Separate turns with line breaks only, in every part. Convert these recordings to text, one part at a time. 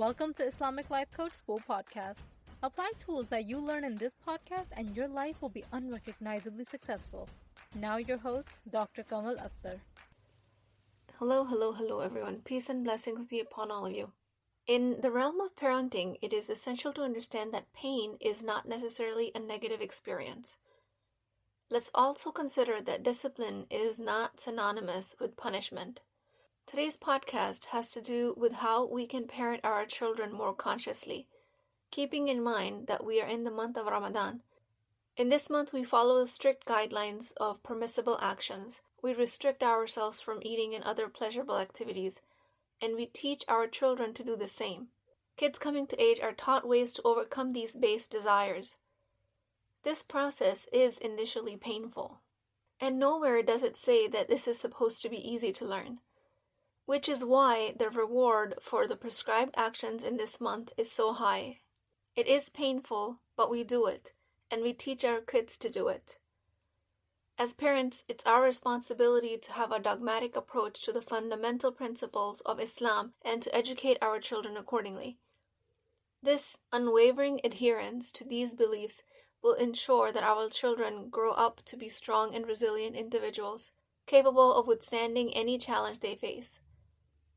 Welcome to Islamic Life Coach School podcast. Apply tools that you learn in this podcast and your life will be unrecognizably successful. Now your host, Dr. Kamal Akhtar.
Hello everyone. Peace and blessings be upon all of you. In the realm of parenting, it is essential to understand that pain is not necessarily a negative experience. Let's also consider that discipline is not synonymous with punishment. Today's podcast has to do with how we can parent our children more consciously, keeping in mind that we are in the month of Ramadan. In this month, we follow strict guidelines of permissible actions. We restrict ourselves from eating and other pleasurable activities, and we teach our children to do the same. Kids coming to age are taught ways to overcome these base desires. This process is initially painful, and nowhere does it say that this is supposed to be easy to learn, which is why the reward for the prescribed actions in this month is so high. It is painful, but we do it, and we teach our kids to do it. As parents, it's our responsibility to have a dogmatic approach to the fundamental principles of Islam and to educate our children accordingly. This unwavering adherence to these beliefs will ensure that our children grow up to be strong and resilient individuals, capable of withstanding any challenge they face.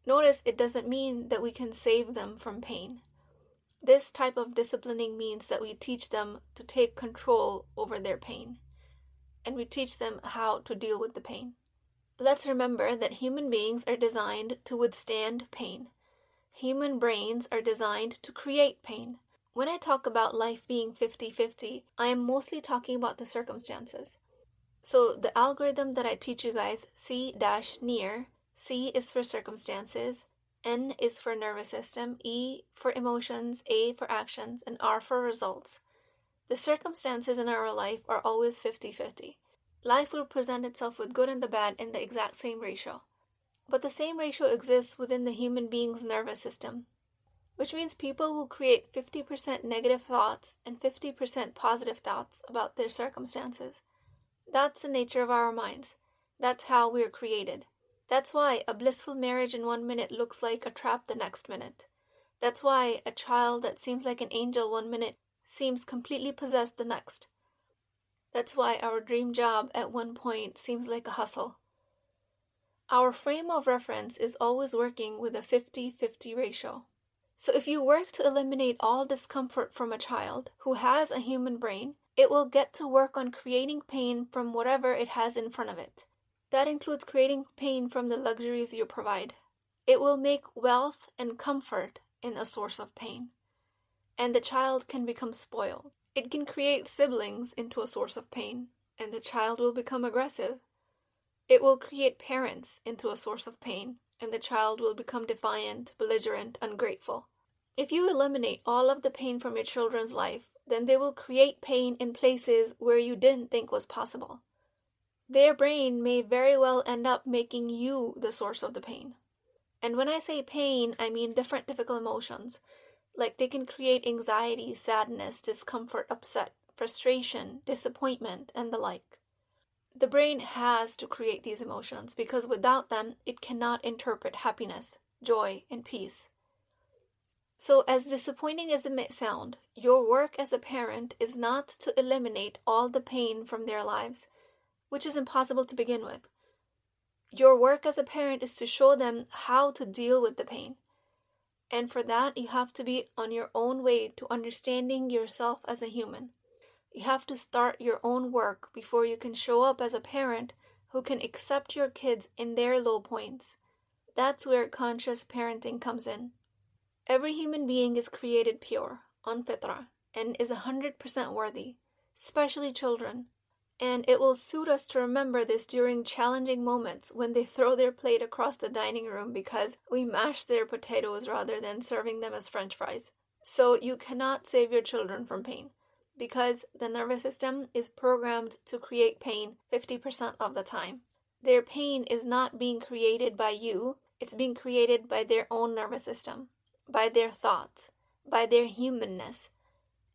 Notice it doesn't mean that we can save them from pain. This type of disciplining means that we teach them to take control over their pain, and we teach them how to deal with the pain. Let's remember that human beings are designed to withstand pain. Human brains are designed to create pain. When I talk about life being 50-50, I am mostly talking about the circumstances. So the algorithm that I teach you guys, C-near, C is for circumstances, N is for nervous system, E for emotions, A for actions, and R for results. The circumstances in our life are always 50-50. Life will present itself with good and the bad in the exact same ratio. But the same ratio exists within the human being's nervous system, which means people will create 50% negative thoughts and 50% positive thoughts about their circumstances. That's the nature of our minds. That's how we're created. That's why a blissful marriage in 1 minute looks like a trap the next minute. That's why a child that seems like an angel 1 minute seems completely possessed the next. That's why our dream job at one point seems like a hustle. Our frame of reference is always working with a 50-50 ratio. So if you work to eliminate all discomfort from a child who has a human brain, it will get to work on creating pain from whatever it has in front of it. That includes creating pain from the luxuries you provide. It will make wealth and comfort in a source of pain, and the child can become spoiled. It can create siblings into a source of pain, and the child will become aggressive. It will create parents into a source of pain, and the child will become defiant, belligerent, ungrateful. If you eliminate all of the pain from your children's life, then they will create pain in places where you didn't think was possible. Their brain may very well end up making you the source of the pain. And when I say pain, I mean different difficult emotions. Like they can create anxiety, sadness, discomfort, upset, frustration, disappointment, and the like. The brain has to create these emotions because without them, it cannot interpret happiness, joy, and peace. So as disappointing as it may sound, your work as a parent is not to eliminate all the pain from their lives, which is impossible to begin with. Your work as a parent is to show them how to deal with the pain. And for that, you have to be on your own way to understanding yourself as a human. You have to start your own work before you can show up as a parent who can accept your kids in their low points. That's where conscious parenting comes in. Every human being is created pure, on fitrah, and is 100% worthy, especially children. And it will suit us to remember this during challenging moments when they throw their plate across the dining room because we mashed their potatoes rather than serving them as French fries. So you cannot save your children from pain because the nervous system is programmed to create pain 50% of the time. Their pain is not being created by you, it's being created by their own nervous system, by their thoughts, by their humanness.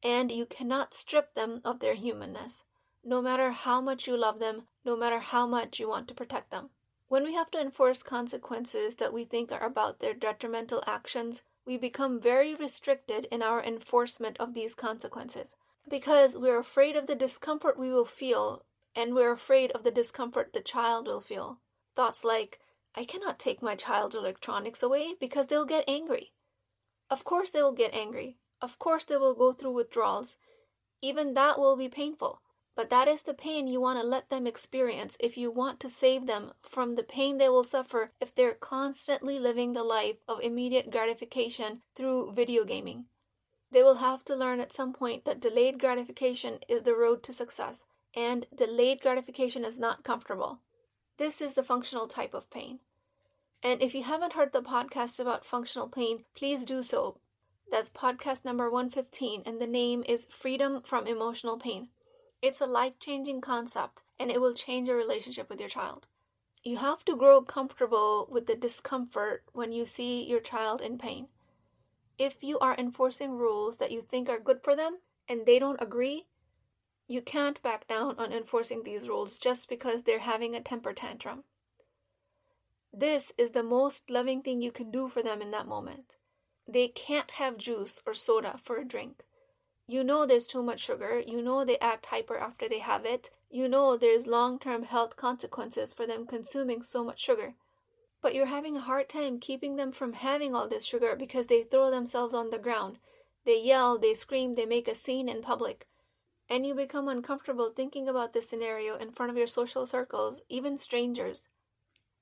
And you cannot strip them of their humanness, no matter how much you love them, no matter how much you want to protect them. When we have to enforce consequences that we think are about their detrimental actions, we become very restricted in our enforcement of these consequences because we're afraid of the discomfort we will feel, and we're afraid of the discomfort the child will feel. Thoughts like, I cannot take my child's electronics away because they'll get angry. Of course they will get angry. Of course they will go through withdrawals. Even that will be painful. But that is the pain you want to let them experience if you want to save them from the pain they will suffer if they're constantly living the life of immediate gratification through video gaming. They will have to learn at some point that delayed gratification is the road to success, and delayed gratification is not comfortable. This is the functional type of pain. And if you haven't heard the podcast about functional pain, please do so. That's podcast number 115, and the name is Freedom from Emotional Pain. It's a life-changing concept, and it will change your relationship with your child. You have to grow comfortable with the discomfort when you see your child in pain. If you are enforcing rules that you think are good for them, and they don't agree, you can't back down on enforcing these rules just because they're having a temper tantrum. This is the most loving thing you can do for them in that moment. They can't have juice or soda for a drink. You know there's too much sugar. You know they act hyper after they have it. You know there's long-term health consequences for them consuming so much sugar. But you're having a hard time keeping them from having all this sugar because they throw themselves on the ground. They yell, they scream, they make a scene in public. And you become uncomfortable thinking about this scenario in front of your social circles, even strangers.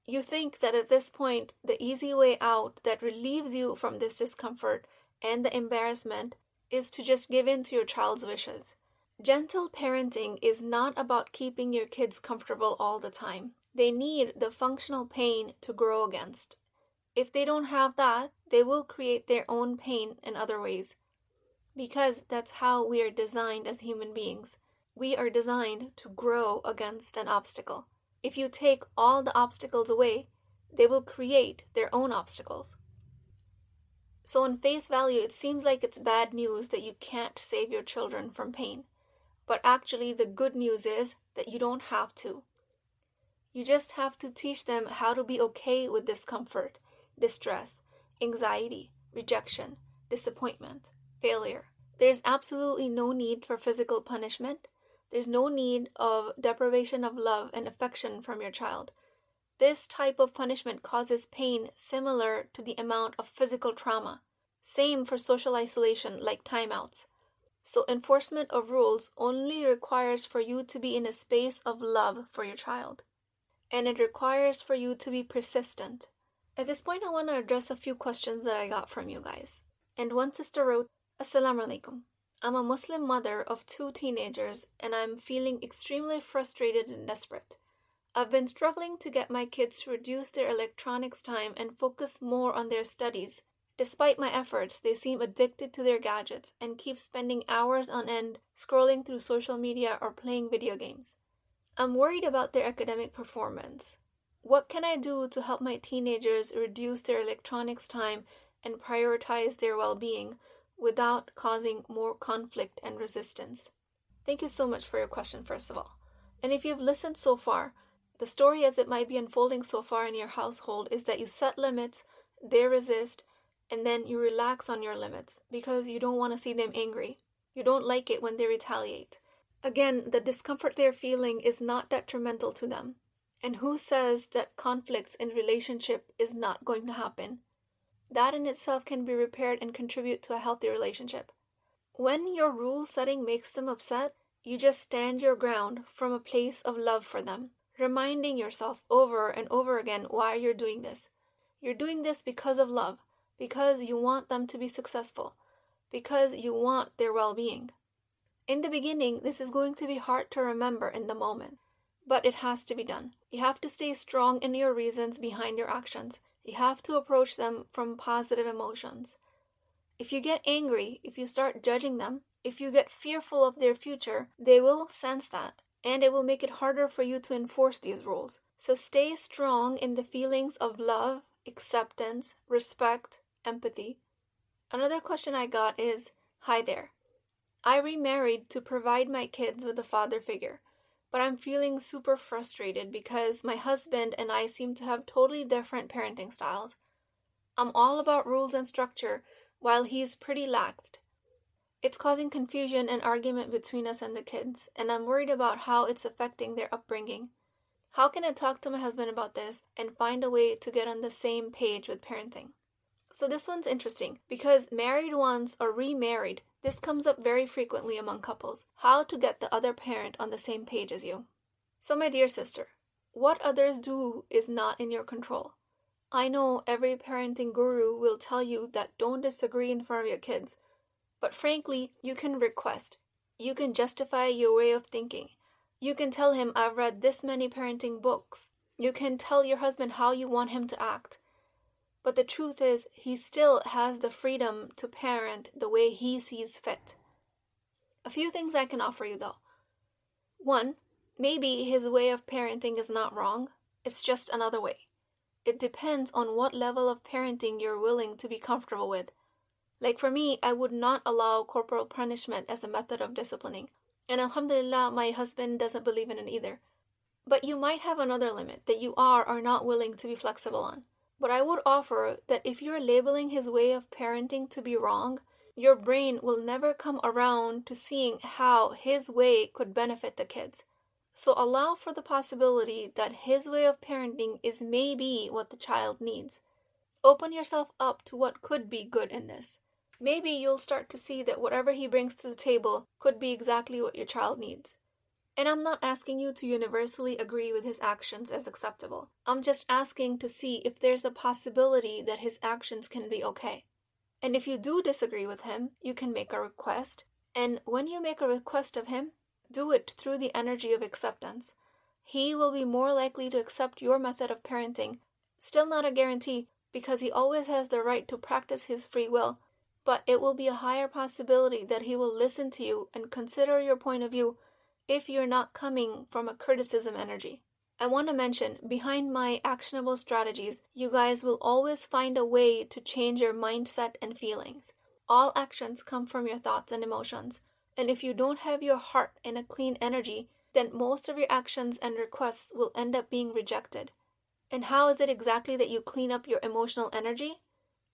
You think that at this point, the easy way out that relieves you from this discomfort and the embarrassment is to just give in to your child's wishes. Gentle parenting is not about keeping your kids comfortable all the time. They need the functional pain to grow against. If they don't have that, they will create their own pain in other ways. Because that's how we are designed as human beings. We are designed to grow against an obstacle. If you take all the obstacles away, they will create their own obstacles. So on face value, it seems like it's bad news that you can't save your children from pain. But actually, the good news is that you don't have to. You just have to teach them how to be okay with discomfort, distress, anxiety, rejection, disappointment, failure. There's absolutely no need for physical punishment. There's no need of deprivation of love and affection from your child. This type of punishment causes pain similar to the amount of physical trauma. Same for social isolation like timeouts. So enforcement of rules only requires for you to be in a space of love for your child. And it requires for you to be persistent. At this point, I want to address a few questions that I got from you guys. And one sister wrote, Assalamu alaikum. I'm a Muslim mother of 2 teenagers and I'm feeling extremely frustrated and desperate. I've been struggling to get my kids to reduce their electronics time and focus more on their studies. Despite my efforts, they seem addicted to their gadgets and keep spending hours on end scrolling through social media or playing video games. I'm worried about their academic performance. What can I do to help my teenagers reduce their electronics time and prioritize their well-being without causing more conflict and resistance? Thank you so much for your question, first of all. And if you've listened so far, the story as it might be unfolding so far in your household is that you set limits, they resist, and then you relax on your limits because you don't want to see them angry. You don't like it when they retaliate. Again, the discomfort they're feeling is not detrimental to them. And who says that conflicts in relationship is not going to happen? That in itself can be repaired and contribute to a healthy relationship. When your rule setting makes them upset, you just stand your ground from a place of love for them, reminding yourself over and over again why you're doing this. You're doing this because of love, because you want them to be successful, because you want their well-being. In the beginning, this is going to be hard to remember in the moment, but it has to be done. You have to stay strong in your reasons behind your actions. You have to approach them from positive emotions. If you get angry, if you start judging them, if you get fearful of their future, they will sense that, and it will make it harder for you to enforce these rules. So stay strong in the feelings of love, acceptance, respect, empathy. Another question I got is, hi there. I remarried to provide my kids with a father figure, but I'm feeling super frustrated because my husband and I seem to have totally different parenting styles. I'm all about rules and structure, while he's pretty laxed. It's causing confusion and argument between us and the kids, and I'm worried about how it's affecting their upbringing. How can I talk to my husband about this and find a way to get on the same page with parenting? So this one's interesting because married ones or remarried, this comes up very frequently among couples. How to get the other parent on the same page as you. So my dear sister, what others do is not in your control. I know every parenting guru will tell you that don't disagree in front of your kids, but frankly, you can request. You can justify your way of thinking. You can tell him, I've read this many parenting books. You can tell your husband how you want him to act. But the truth is, he still has the freedom to parent the way he sees fit. A few things I can offer you though. One, maybe his way of parenting is not wrong. It's just another way. It depends on what level of parenting you're willing to be comfortable with. Like for me, I would not allow corporal punishment as a method of disciplining. And alhamdulillah, my husband doesn't believe in it either. But you might have another limit that you are or not willing to be flexible on. But I would offer that if you're labeling his way of parenting to be wrong, your brain will never come around to seeing how his way could benefit the kids. So allow for the possibility that his way of parenting is maybe what the child needs. Open yourself up to what could be good in this. Maybe you'll start to see that whatever he brings to the table could be exactly what your child needs. And I'm not asking you to universally agree with his actions as acceptable. I'm just asking to see if there's a possibility that his actions can be okay. And if you do disagree with him, you can make a request. And when you make a request of him, do it through the energy of acceptance. He will be more likely to accept your method of parenting. Still not a guarantee, because he always has the right to practice his free will. But it will be a higher possibility that he will listen to you and consider your point of view if you're not coming from a criticism energy. I want to mention, behind my actionable strategies, you guys will always find a way to change your mindset and feelings. All actions come from your thoughts and emotions, and if you don't have your heart in a clean energy, then most of your actions and requests will end up being rejected. And how is it exactly that you clean up your emotional energy?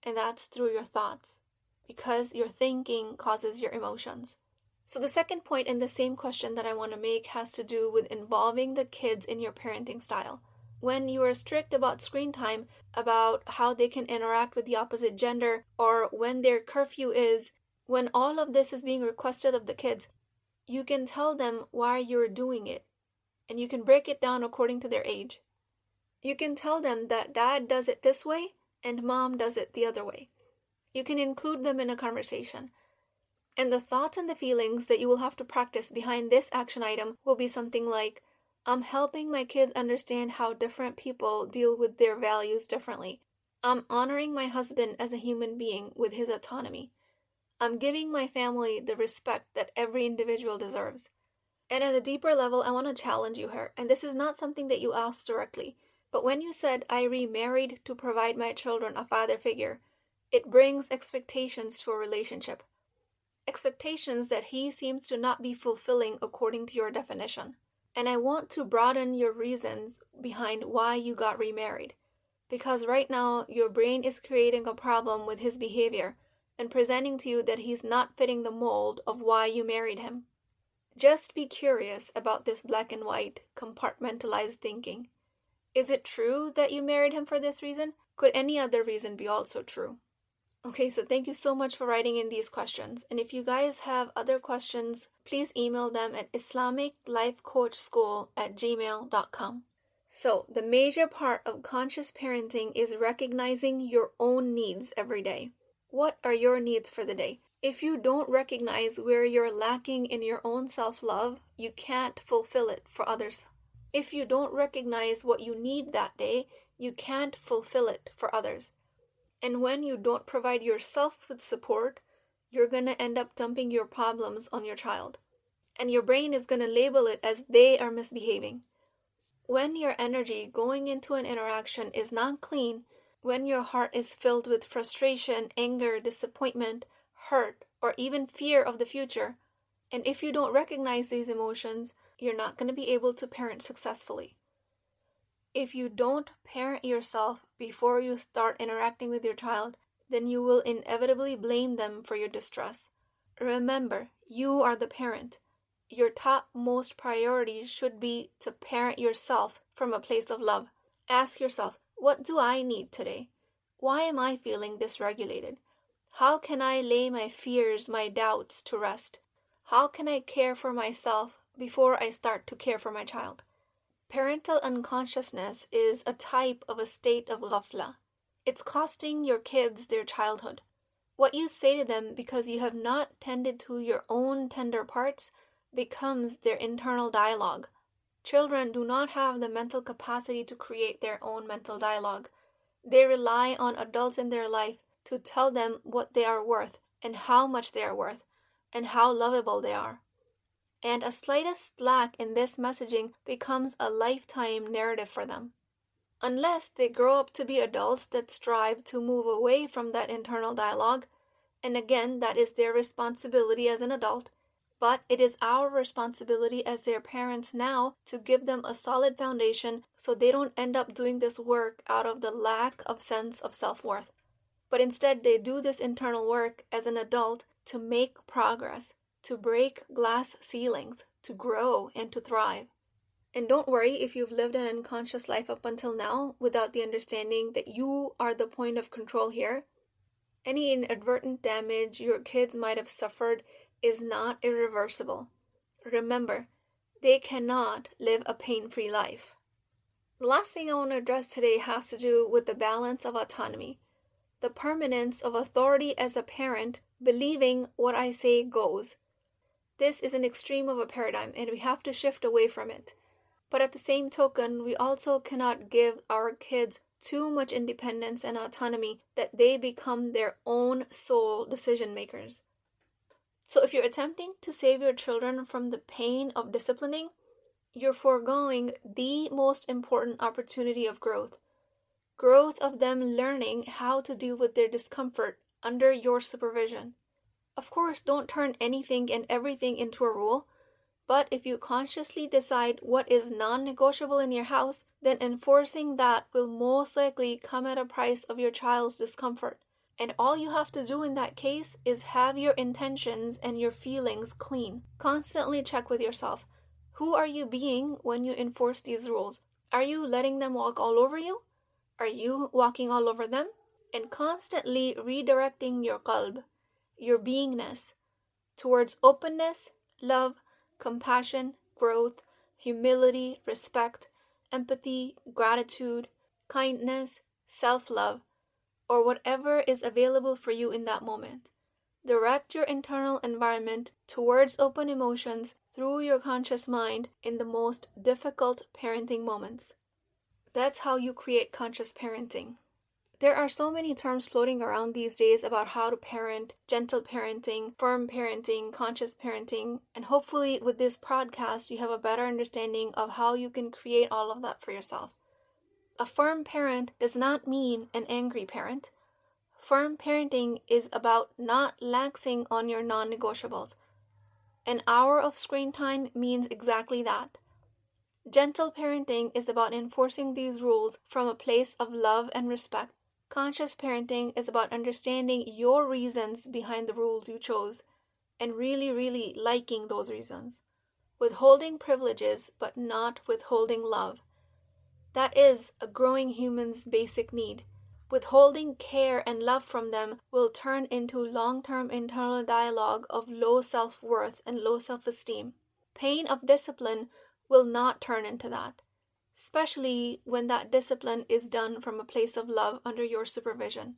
And that's through your thoughts, because your thinking causes your emotions. So the second point in the same question that I want to make has to do with involving the kids in your parenting style. When you are strict about screen time, about how they can interact with the opposite gender, or when their curfew is, when all of this is being requested of the kids, you can tell them why you're doing it, and you can break it down according to their age. You can tell them that dad does it this way and mom does it the other way. You can include them in a conversation. And the thoughts and the feelings that you will have to practice behind this action item will be something like, I'm helping my kids understand how different people deal with their values differently. I'm honoring my husband as a human being with his autonomy. I'm giving my family the respect that every individual deserves. And at a deeper level, I want to challenge you here. And this is not something that you asked directly. But when you said, I remarried to provide my children a father figure, it brings expectations to a relationship. Expectations that he seems to not be fulfilling according to your definition. And I want to broaden your reasons behind why you got remarried. Because right now, your brain is creating a problem with his behavior and presenting to you that he's not fitting the mold of why you married him. Just be curious about this black and white, compartmentalized thinking. Is it true that you married him for this reason? Could any other reason be also true? Okay, so thank you so much for writing in these questions. And if you guys have other questions, please email them at islamiclifecoachschool@gmail.com. So, the major part of conscious parenting is recognizing your own needs every day. What are your needs for the day? If you don't recognize where you're lacking in your own self-love, you can't fulfill it for others. If you don't recognize what you need that day, you can't fulfill it for others. And when you don't provide yourself with support, you're going to end up dumping your problems on your child. And your brain is going to label it as they are misbehaving. When your energy going into an interaction is not clean, when your heart is filled with frustration, anger, disappointment, hurt, or even fear of the future, and if you don't recognize these emotions, you're not going to be able to parent successfully. If you don't parent yourself before you start interacting with your child, then you will inevitably blame them for your distress. Remember, you are the parent. Your topmost priority should be to parent yourself from a place of love. Ask yourself, what do I need today? Why am I feeling dysregulated? How can I lay my fears, my doubts to rest? How can I care for myself before I start to care for my child? Parental unconsciousness is a type of a state of ghafla. It's costing your kids their childhood. What you say to them because you have not tended to your own tender parts becomes their internal dialogue. Children do not have the mental capacity to create their own mental dialogue. They rely on adults in their life to tell them what they are worth and how much they are worth and how lovable they are. And a slightest lack in this messaging becomes a lifetime narrative for them. Unless they grow up to be adults that strive to move away from that internal dialogue, and again, that is their responsibility as an adult, but it is our responsibility as their parents now to give them a solid foundation so they don't end up doing this work out of the lack of sense of self-worth. But instead, they do this internal work as an adult to make progress, to break glass ceilings, to grow and to thrive. And don't worry if you've lived an unconscious life up until now without the understanding that you are the point of control here. Any inadvertent damage your kids might have suffered is not irreversible. Remember, they cannot live a pain-free life. The last thing I want to address today has to do with the balance of autonomy. The permanence of authority as a parent, believing what I say goes. This is an extreme of a paradigm and we have to shift away from it. But at the same token, we also cannot give our kids too much independence and autonomy that they become their own sole decision makers. So if you're attempting to save your children from the pain of disciplining, you're foregoing the most important opportunity of growth. Growth of them learning how to deal with their discomfort under your supervision. Of course, don't turn anything and everything into a rule, but if you consciously decide what is non-negotiable in your house, then enforcing that will most likely come at a price of your child's discomfort. And all you have to do in that case is have your intentions and your feelings clean. Constantly check with yourself. Who are you being when you enforce these rules? Are you letting them walk all over you? Are you walking all over them? And constantly redirecting your qalb, your beingness, towards openness, love, compassion, growth, humility, respect, empathy, gratitude, kindness, self-love, or whatever is available for you in that moment. Direct your internal environment towards open emotions through your conscious mind in the most difficult parenting moments. That's how you create conscious parenting. There are so many terms floating around these days about how to parent, gentle parenting, firm parenting, conscious parenting, and hopefully with this podcast you have a better understanding of how you can create all of that for yourself. A firm parent does not mean an angry parent. Firm parenting is about not laxing on your non-negotiables. An hour of screen time means exactly that. Gentle parenting is about enforcing these rules from a place of love and respect. Conscious parenting is about understanding your reasons behind the rules you chose and really liking those reasons. Withholding privileges but not withholding love. That is a growing human's basic need. Withholding care and love from them will turn into long-term internal dialogue of low self-worth and low self-esteem. Pain of discipline will not turn into that, especially when that discipline is done from a place of love under your supervision.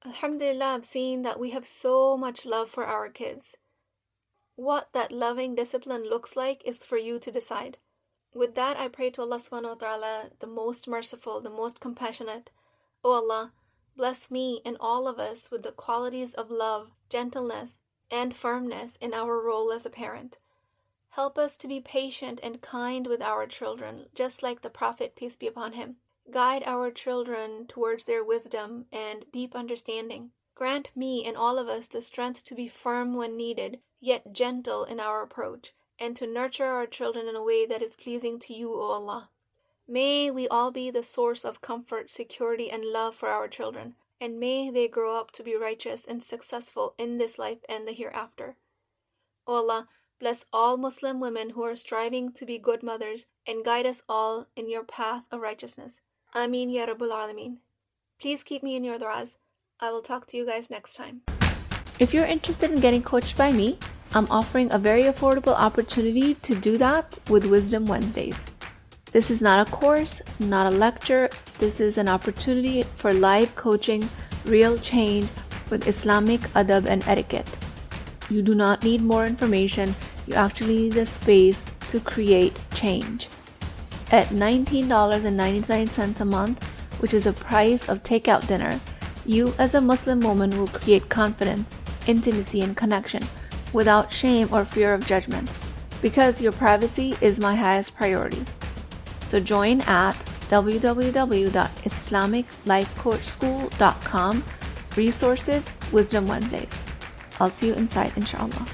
Alhamdulillah, I've seen that we have so much love for our kids. What that loving discipline looks like is for you to decide. With that, I pray to Allah subhanahu wa ta'ala, the most merciful, the most compassionate. O Allah, bless me and all of us with the qualities of love, gentleness, and firmness in our role as a parent. Help us to be patient and kind with our children, just like the Prophet, peace be upon him. Guide our children towards their wisdom and deep understanding. Grant me and all of us the strength to be firm when needed, yet gentle in our approach, and to nurture our children in a way that is pleasing to you, O Allah. May we all be the source of comfort, security, and love for our children, and may they grow up to be righteous and successful in this life and the hereafter. O Allah, bless all Muslim women who are striving to be good mothers and guide us all in your path of righteousness. Ameen Ya Rabbul Alameen. Please keep me in your du'as. I will talk to you guys next time.
If you're interested in getting coached by me, I'm offering a very affordable opportunity to do that with Wisdom Wednesdays. This is not a course, not a lecture. This is an opportunity for live coaching, real change with Islamic adab and etiquette. You do not need more information. You actually need a space to create change. At $19.99 a month, which is the price of takeout dinner, you as a Muslim woman will create confidence, intimacy, and connection without shame or fear of judgment, because your privacy is my highest priority. So join at www.islamiclifecoachschool.com. Resources, Wisdom Wednesdays. I'll see you inside, inshallah.